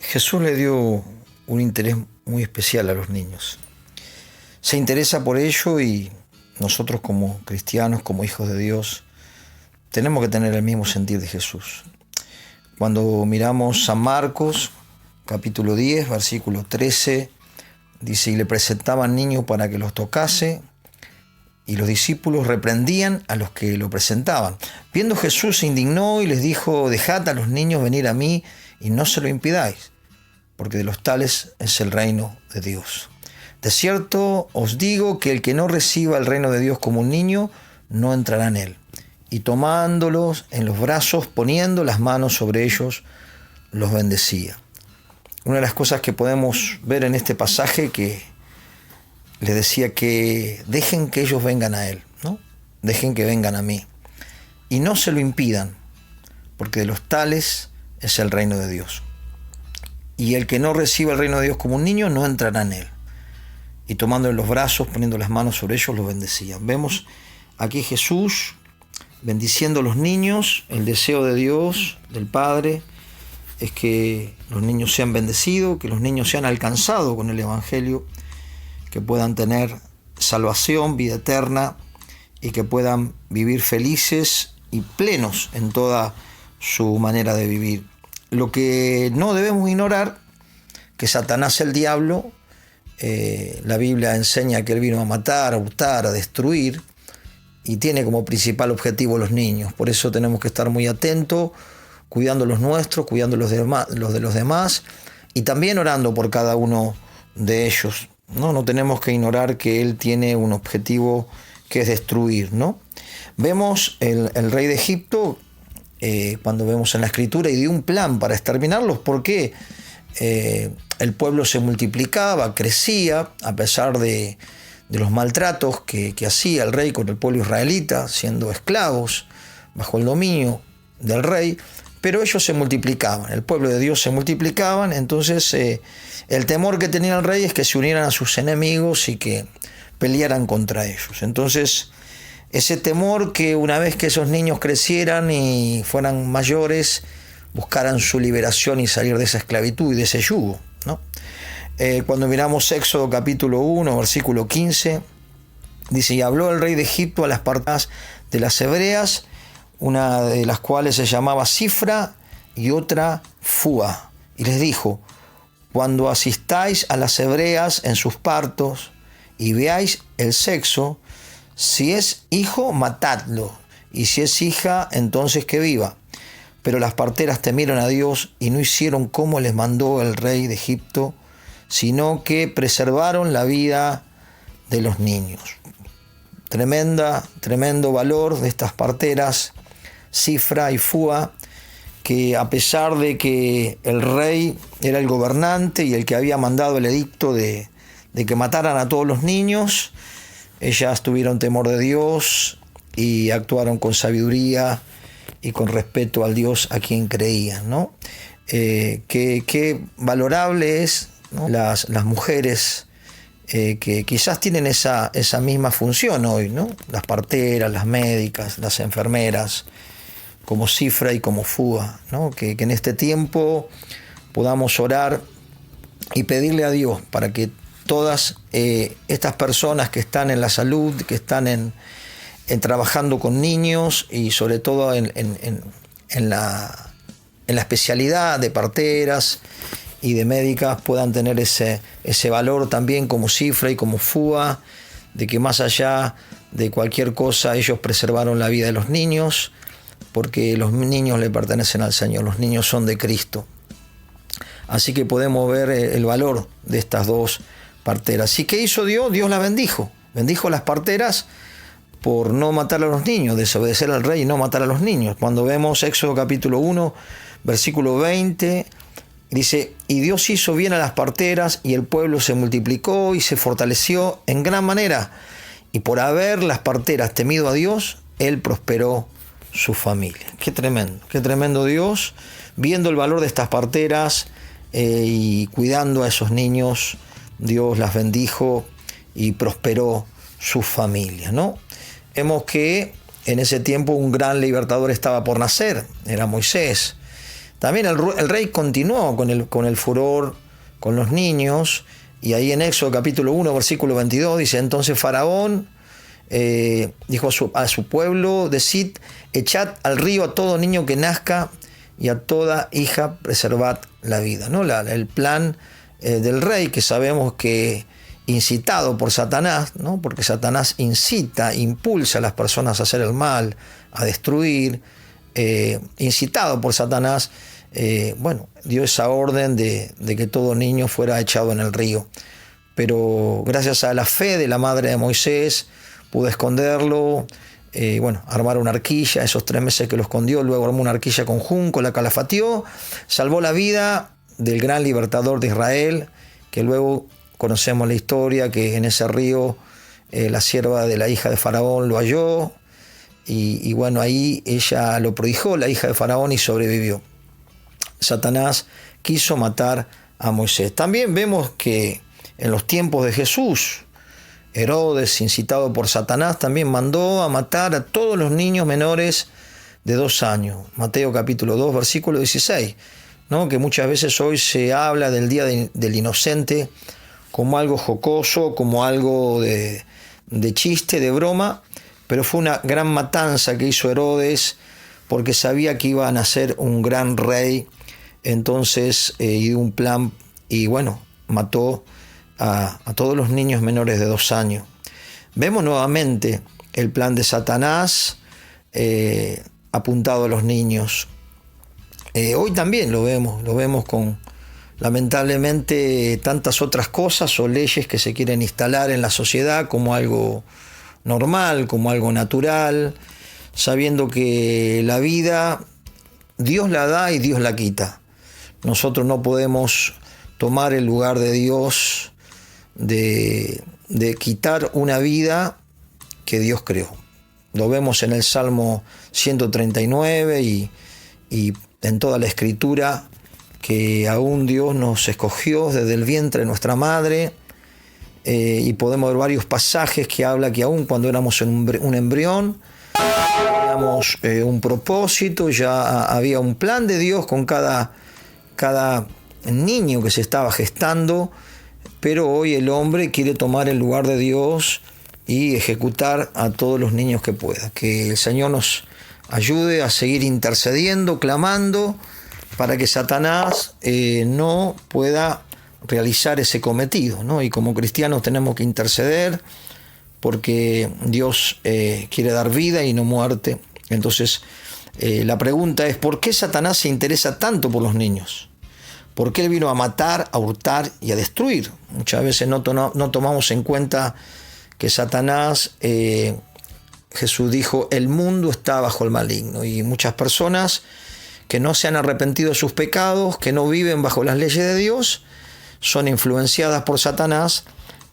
Jesús le dio un interés muy especial a los niños. Se interesa por ello y nosotros como cristianos, como hijos de Dios, tenemos que tener el mismo sentir de Jesús. Cuando miramos San Marcos, capítulo 10, versículo 13, dice, y le presentaban niños para que los tocase, y los discípulos reprendían a los que lo presentaban. Viendo Jesús se indignó y les dijo, dejad a los niños venir a mí y no se lo impidáis, porque de los tales es el reino de Dios. De cierto os digo que el que no reciba el reino de Dios como un niño, no entrará en él. Y tomándolos en los brazos, poniendo las manos sobre ellos, los bendecía. Una de las cosas que podemos ver en este pasaje que les decía que dejen que ellos vengan a Él, ¿no? Dejen que vengan a mí. Y no se lo impidan, porque de los tales es el reino de Dios. Y el que no reciba el reino de Dios como un niño, no entrará en Él. Y tomando en los brazos, poniendo las manos sobre ellos, los bendecían. Vemos aquí Jesús bendiciendo a los niños. El deseo de Dios, del Padre, es que los niños sean bendecidos, que los niños sean alcanzados con el Evangelio, que puedan tener salvación, vida eterna, y que puedan vivir felices y plenos en toda su manera de vivir. Lo que no debemos ignorar, que Satanás, el diablo, la Biblia enseña que él vino a matar, a hurtar, a destruir, y tiene como principal objetivo los niños. Por eso tenemos que estar muy atentos, cuidando los nuestros, cuidando los de los demás, y también orando por cada uno de ellos. No tenemos que ignorar que él tiene un objetivo que es destruir, ¿no? Vemos el rey de Egipto, cuando vemos en la Escritura, y dio un plan para exterminarlos, porque el pueblo se multiplicaba, crecía, a pesar de los maltratos que hacía el rey con el pueblo israelita, siendo esclavos bajo el dominio del rey, pero ellos se multiplicaban, el pueblo de Dios se multiplicaban. Entonces el temor que tenía el rey es que se unieran a sus enemigos y que pelearan contra ellos. Entonces ese temor, que una vez que esos niños crecieran y fueran mayores, buscaran su liberación y salir de esa esclavitud y de ese yugo, ¿no? Cuando miramos Éxodo capítulo 1, versículo 15, dice, y habló el rey de Egipto a las partas de las hebreas, una de las cuales se llamaba Cifra y otra Fúa, y les dijo, cuando asistáis a las hebreas en sus partos y veáis el sexo, si es hijo, matadlo, y si es hija, entonces que viva. Pero las parteras temieron a Dios y no hicieron como les mandó el rey de Egipto, sino que preservaron la vida de los niños. Tremendo valor de estas parteras, Cifra y Fúa, que a pesar de que el rey era el gobernante y el que había mandado el edicto de que mataran a todos los niños, ellas tuvieron temor de Dios y actuaron con sabiduría y con respeto al Dios a quien creían, ¿no? Qué valorable es, ¿no? Las mujeres que quizás tienen esa misma función hoy, ¿no? Las parteras, las médicas, las enfermeras, como Cifra y como Fúa, ¿no? Que en este tiempo podamos orar y pedirle a Dios para que todas estas personas que están en la salud, que están en trabajando con niños y sobre todo en la especialidad de parteras y de médicas, puedan tener ese valor también como Cifra y como Fúa, de que más allá de cualquier cosa ellos preservaron la vida de los niños, porque los niños le pertenecen al Señor, los niños son de Cristo. Así que podemos ver el valor de estas dos parteras. ¿Y qué hizo Dios? Dios las bendijo. Bendijo a las parteras por no matar a los niños, desobedecer al rey y no matar a los niños. Cuando vemos Éxodo capítulo 1, versículo 20, dice, y Dios hizo bien a las parteras, y el pueblo se multiplicó y se fortaleció en gran manera. Y por haber las parteras temido a Dios, Él prosperó su familia. Qué tremendo Dios, viendo el valor de estas parteras y cuidando a esos niños, Dios las bendijo y prosperó su familia, ¿no? Vemos que en ese tiempo un gran libertador estaba por nacer, era Moisés. También el rey continuó con el furor con los niños, y ahí en Éxodo capítulo 1, versículo 22, dice: entonces Faraón dijo a su pueblo: decid, echad al río a todo niño que nazca, y a toda hija preservad la vida, ¿no? El plan del rey, que sabemos que incitado por Satanás, ¿no? Porque Satanás incita, impulsa a las personas a hacer el mal, a destruir, incitado por Satanás, dio esa orden de que todo niño fuera echado en el río. Pero gracias a la fe de la madre de Moisés, pudo esconderlo, armar una arquilla, esos 3 meses que lo escondió, luego armó una arquilla con junco, la calafateó, salvó la vida del gran libertador de Israel, que luego conocemos la historia, que en ese río la sierva de la hija de Faraón lo halló, y ahí ella lo prohijó, la hija de Faraón, y sobrevivió. Satanás quiso matar a Moisés. También vemos que en los tiempos de Jesús, Herodes, incitado por Satanás, también mandó a matar a todos los niños menores de 2 años. Mateo capítulo 2, versículo 16, ¿no? Que muchas veces hoy se habla del Día del Inocente como algo jocoso, como algo de chiste, de broma, pero fue una gran matanza que hizo Herodes, porque sabía que iba a nacer un gran rey, entonces dio un plan y mató a todos los niños menores de 2 años. Vemos nuevamente el plan de Satanás apuntado a los niños. Hoy también lo vemos con, lamentablemente, tantas otras cosas o leyes que se quieren instalar en la sociedad como algo normal, como algo natural, sabiendo que la vida Dios la da y Dios la quita. Nosotros no podemos tomar el lugar de Dios de quitar una vida que Dios creó. Lo vemos en el Salmo 139 y en toda la Escritura, que aún Dios nos escogió desde el vientre de nuestra madre, y podemos ver varios pasajes que habla que aún cuando éramos un embrión, teníamos un propósito, ya había un plan de Dios con cada niño que se estaba gestando, pero hoy el hombre quiere tomar el lugar de Dios y ejecutar a todos los niños que pueda. Que el Señor nos ayude a seguir intercediendo, clamando, para que Satanás no pueda realizar ese cometido, ¿no? Y como cristianos tenemos que interceder, porque Dios quiere dar vida y no muerte. Entonces la pregunta es: ¿por qué Satanás se interesa tanto por los niños? ¿Por qué él vino a matar, a hurtar y a destruir? Muchas veces no tomamos en cuenta que Satanás, Jesús dijo, el mundo está bajo el maligno, y muchas personas que no se han arrepentido de sus pecados, que no viven bajo las leyes de Dios, son influenciadas por Satanás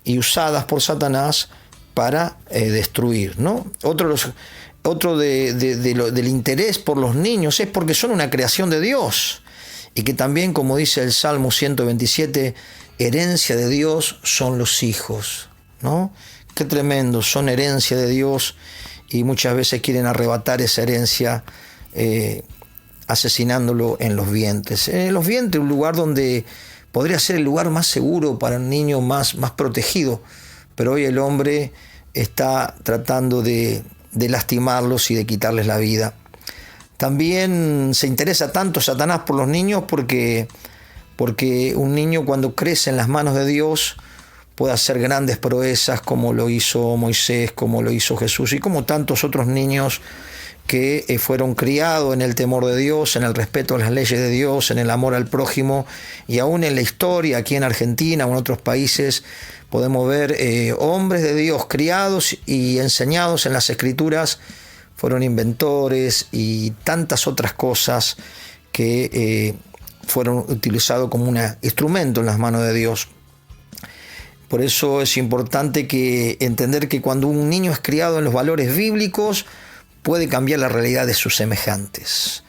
y usadas por Satanás para destruir, ¿no? Otro del interés por los niños es porque son una creación de Dios, y que también, como dice el Salmo 127, herencia de Dios son los hijos, ¿no? Qué tremendo, son herencia de Dios, y muchas veces quieren arrebatar esa herencia asesinándolo en los vientres. En los vientres, un lugar donde podría ser el lugar más seguro para un niño, más protegido, pero hoy el hombre está tratando de lastimarlos y de quitarles la vida. También se interesa tanto Satanás por los niños porque un niño, cuando crece en las manos de Dios, puede hacer grandes proezas, como lo hizo Moisés, como lo hizo Jesús, y como tantos otros niños que fueron criados en el temor de Dios, en el respeto a las leyes de Dios, en el amor al prójimo. Y aún en la historia, aquí en Argentina o en otros países, podemos ver hombres de Dios criados y enseñados en las Escrituras, fueron inventores y tantas otras cosas que fueron utilizados como un instrumento en las manos de Dios. Por eso es importante entender que cuando un niño es criado en los valores bíblicos, puede cambiar la realidad de sus semejantes.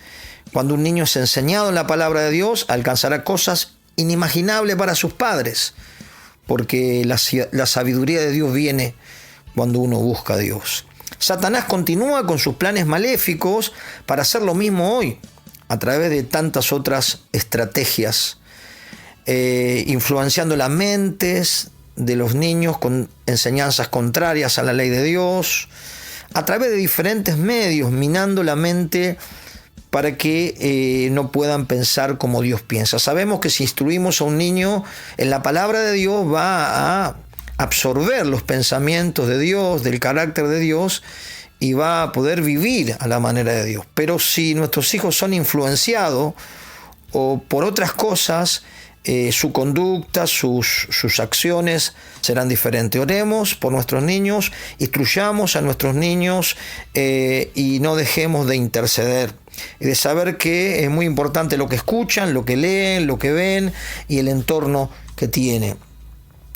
Cuando un niño es enseñado en la palabra de Dios, alcanzará cosas inimaginables para sus padres, porque la sabiduría de Dios viene cuando uno busca a Dios. Satanás continúa con sus planes maléficos para hacer lo mismo hoy. a través de tantas otras estrategias, influenciando las mentes de los niños con enseñanzas contrarias a la ley de Dios, a través de diferentes medios, minando la mente para que no puedan pensar como Dios piensa. Sabemos que si instruimos a un niño en la palabra de Dios, va a absorber los pensamientos de Dios, del carácter de Dios, y va a poder vivir a la manera de Dios. Pero si nuestros hijos son influenciados o por otras cosas, su conducta, sus acciones serán diferentes. Oremos por nuestros niños, instruyamos a nuestros niños y no dejemos de interceder. Y de saber que es muy importante lo que escuchan, lo que leen, lo que ven y el entorno que tienen.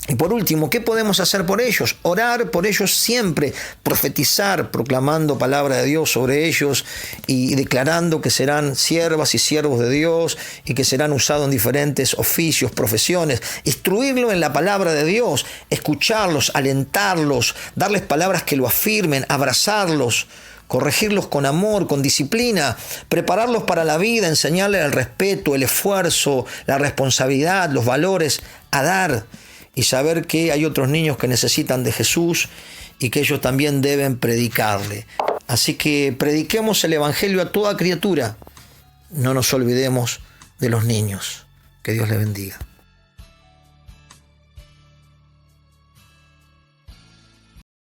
Y por último, ¿qué podemos hacer por ellos? Orar por ellos siempre, profetizar, proclamando palabra de Dios sobre ellos y declarando que serán siervas y siervos de Dios y que serán usados en diferentes oficios, profesiones. Instruirlo en la palabra de Dios, escucharlos, alentarlos, darles palabras que lo afirmen, abrazarlos, corregirlos con amor, con disciplina, prepararlos para la vida, enseñarles el respeto, el esfuerzo, la responsabilidad, los valores, a dar. Y saber que hay otros niños que necesitan de Jesús y que ellos también deben predicarle. Así que prediquemos el Evangelio a toda criatura. No nos olvidemos de los niños. Que Dios les bendiga.